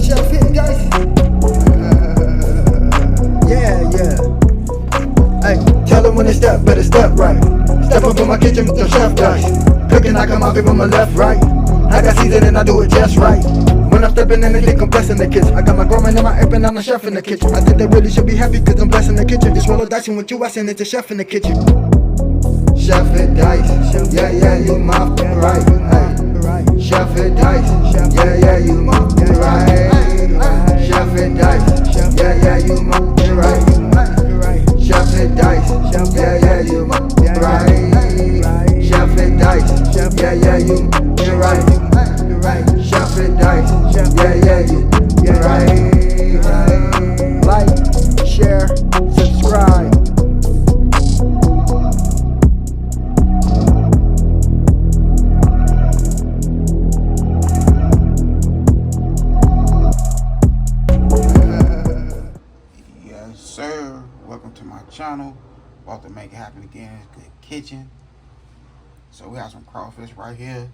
Chef hit, guys. Yeah. Hey, tell them when they step, better step right. Step up in my kitchen with the chef guys. Cooking, I come out from my left, right. I got seasoning and I do it just right. When I'm stepping in the kitchen, I'm blessing the kitchen. I got my grandma and my app and I'm the chef in the kitchen. I think they really should be happy cause I'm blessing the kitchen. This roll of dice and with you, I send it to chef in the kitchen. Chef it dice, yeah, you mouth right. Hey. Chef it dice, yeah, you mouth right. Chef it dice, yeah, you mouth right. Chef it dice, yeah, you mouth right. Chef it dice, yeah, you right. Chef it dice, yeah, you right. Like, share, subscribe. Yes, sir. Welcome to my channel. About to make it happen again in the kitchen. So we have some crawfish right here.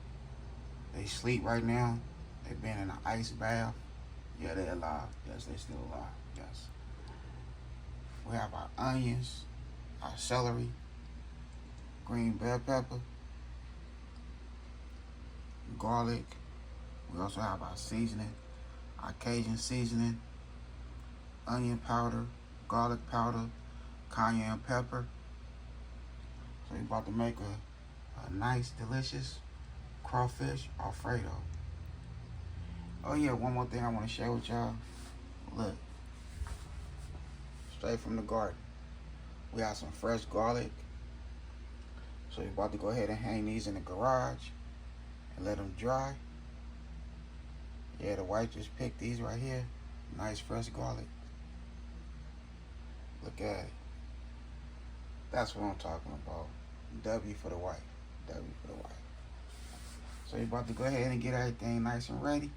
They sleep right now. They've been in an ice bath. Yeah, they're alive. Yes, they're still alive. Yes. We have our onions, our celery, green bell pepper, garlic. We also have our seasoning, our Cajun seasoning, onion powder, garlic powder, cayenne pepper. So we're about to make a nice, delicious Crawfish Alfredo. Oh yeah, one more thing I want to share with y'all. Look, straight from the garden. We have some fresh garlic. So we're about to go ahead and hang these in the garage and let them dry. Yeah, the wife just picked these right here. Nice fresh garlic. Look at it. That's what I'm talking about. W for the wife. W for the wife. So you're about to go ahead and get everything nice and ready.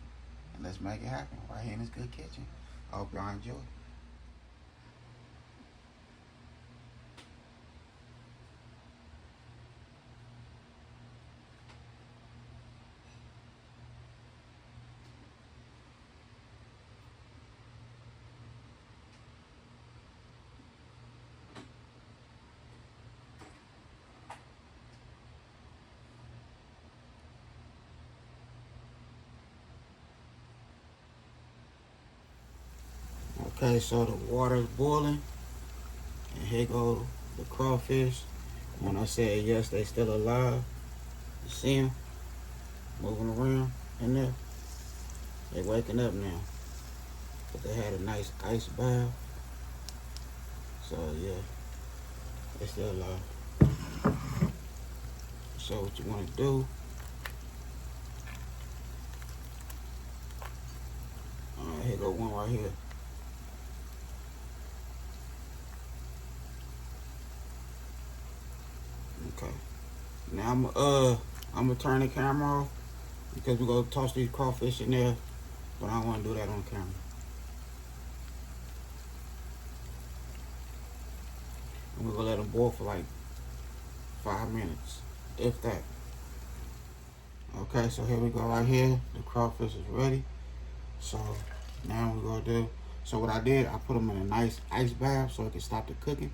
And let's make it happen right here in this good kitchen. I hope y'all enjoy. Okay, so the water is boiling, and here go the crawfish. When I said yes, they still alive. You see them moving around in there. They waking up now, but they had a nice ice bath. So yeah, they still alive. So what you want to do? Alright, here go one right here. Okay. Now I'm gonna turn the camera off because we're gonna toss these crawfish in there, but I don't want to do that on camera. And we're gonna let them boil for like 5 minutes, if that. Okay, so here we go right here. The crawfish is ready. So now we're gonna do. So what I did, I put them in a nice ice bath so it can stop the cooking.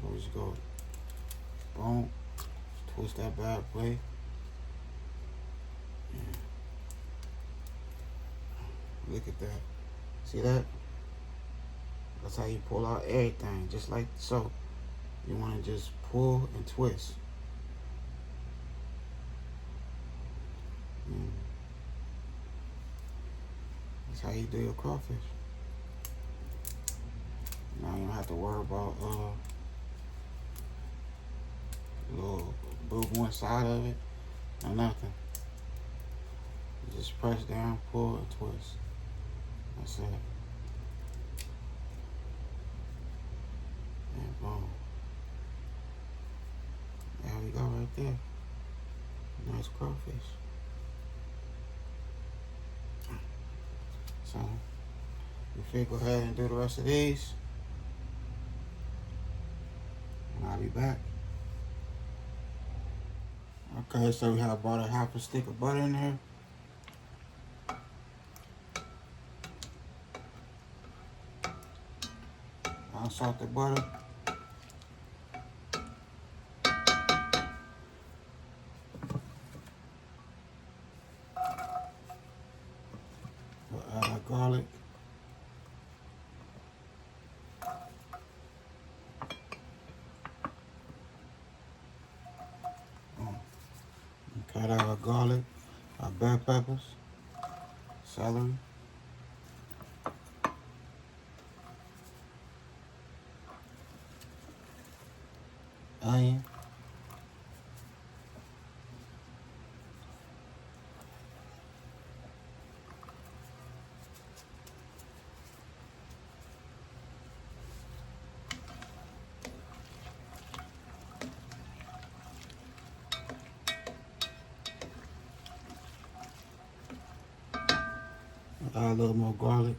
So we just go, boom, twist that bad boy. Yeah. Look at that. See that? That's how you pull out everything, just like so. You want to just pull and twist. That's how you do your crawfish. Now you don't have to worry about little move one side of it or nothing. You just press down, pull, and twist. That's it. And boom. There we go right there. Nice crawfish. So, if we go ahead and do the rest of these, and I'll be back. Okay, so we have about a half a stick of butter in there. salted butter. We'll add our garlic. Cut out our garlic, our bell peppers, celery, onion, add a little more garlic.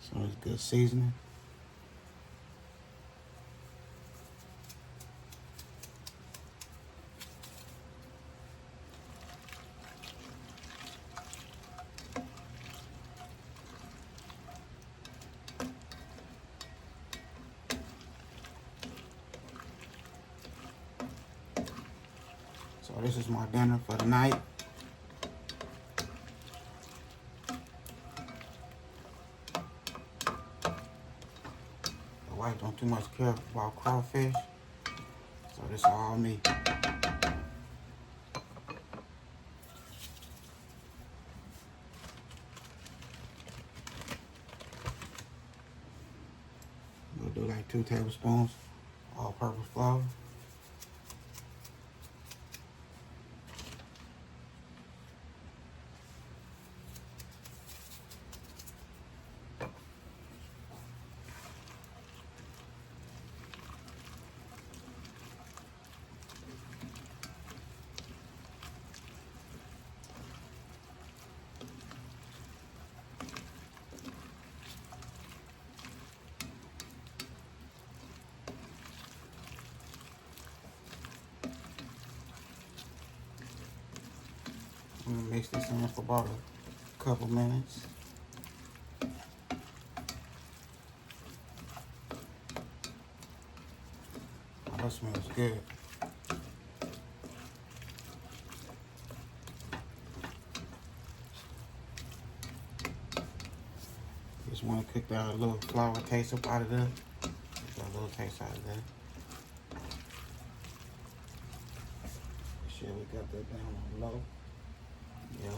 So it's good seasoning. So this is my dinner for the night. The wife don't too much care about crawfish, so this is all me. We'll do like 2 tablespoons all-purpose flour. I'm gonna mix this in for about a couple minutes. Oh, that smells good. Just want to cook that little flour taste up out of there. Get that little taste out of there. Make sure we got that down on low. Yeah.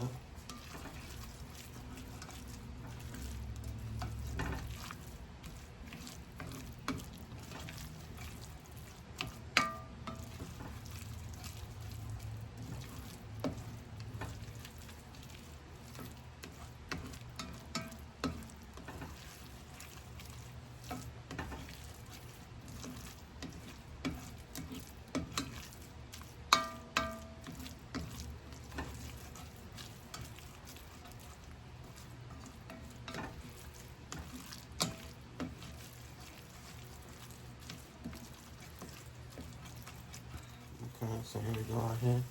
Okay, so here we go right here.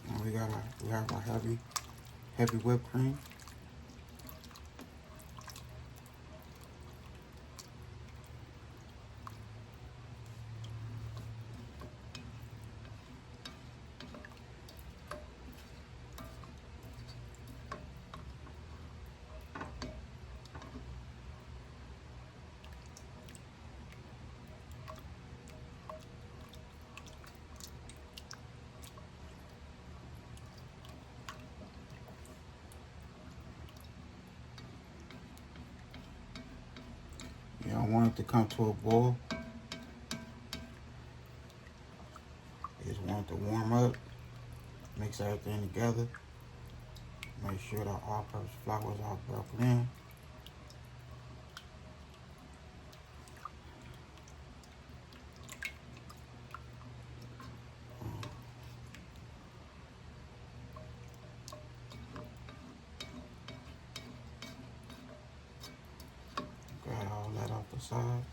And we have our heavy whipped cream. You don't want it to come to a boil. You just want it to warm up, mix everything together. Make sure the all-purpose flour is all broken in. Grab all that off the side.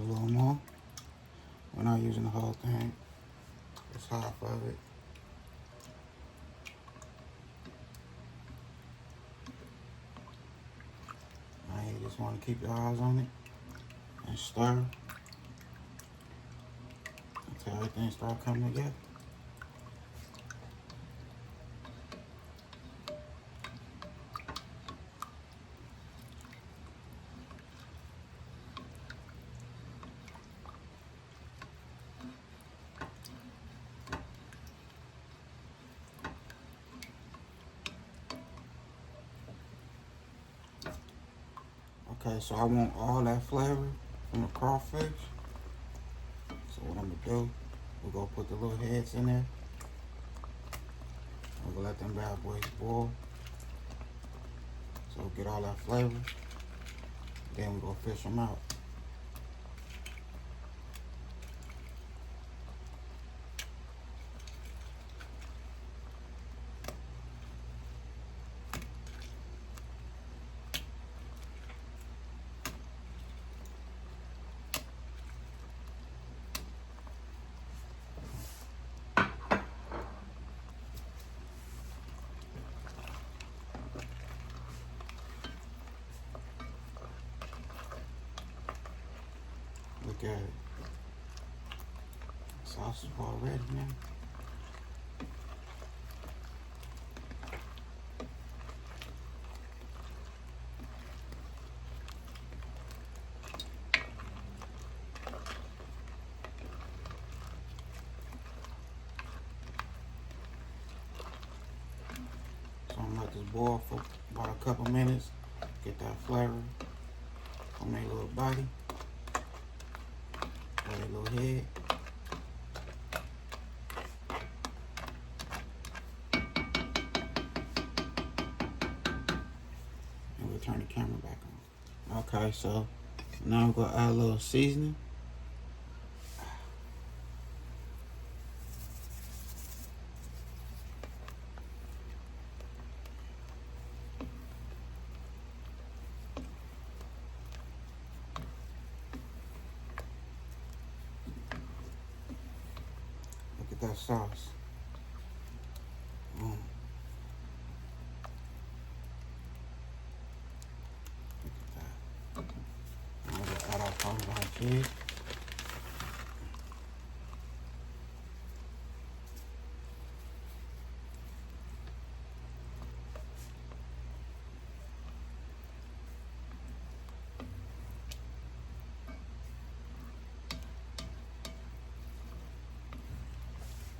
a little more. We're not using the whole thing. It's half of it. Now you just want to keep your eyes on it and stir until everything starts coming together. Okay, so I want all that flavor from the crawfish. So what I'm gonna do, we're gonna put the little heads in there. We're gonna let them bad boys boil. So we'll get all that flavor. Then we're gonna fish them out. Look at it. The sauce is already now. So I'm gonna let this boil for about a couple minutes. Get that flavor on their little body. Their little head. And we'll turn the camera back on. Okay, so now I'm gonna add a little seasoning. Look at that sauce. Look at that. I'm gonna add our Parmesan cheese.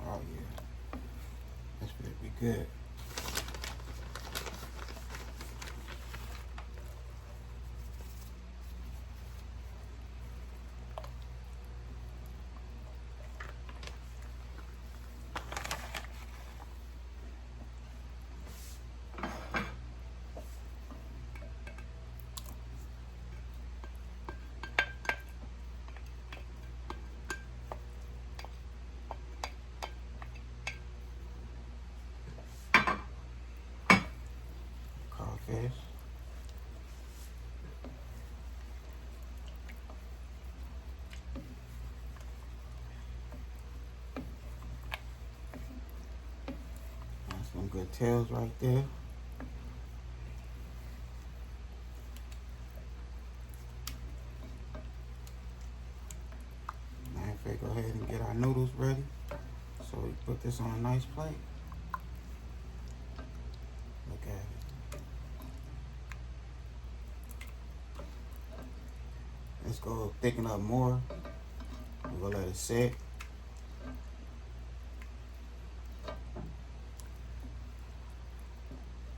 Oh yeah, this better be good. Crawfish. That's some good tails right there. Now if we go ahead and get our noodles ready. So we put this on a nice plate. Look at it. Let's go thicken up more. We're gonna let it sit.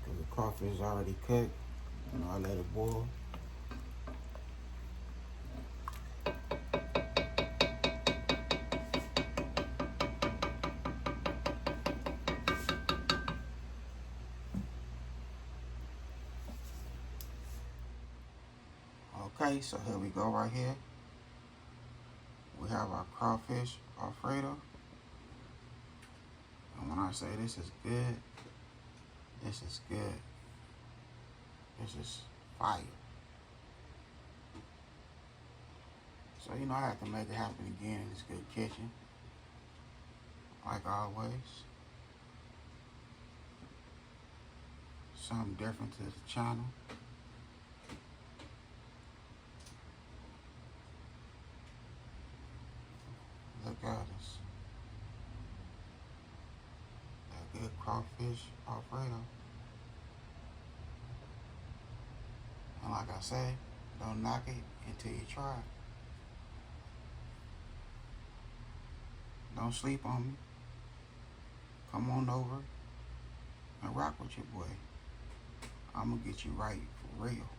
Because the crawfish is already cooked. You know, I let it boil. Okay, so here we go right here. We have our Crawfish Alfredo. And when I say this is good, this is good. This is fire. So, you know, I have to make it happen again in this good kitchen. Like always. Something different to the channel. Look at us. That good crawfish Alfredo. And like I say, don't knock it until you try it. Don't sleep on me. Come on over and rock with your boy. I'm gonna get you right for real.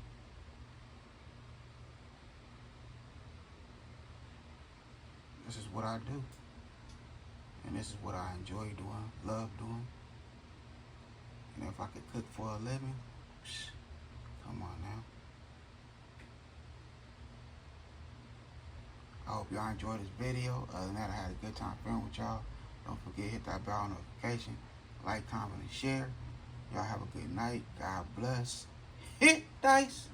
This is what I do. And this is what I enjoy doing, love doing. And if I could cook for a living, come on now. I hope y'all enjoyed this video. Other than that, I had a good time filming with y'all. Don't forget, hit that bell notification. Like, comment, and share. Y'all have a good night. God bless. Hit dice.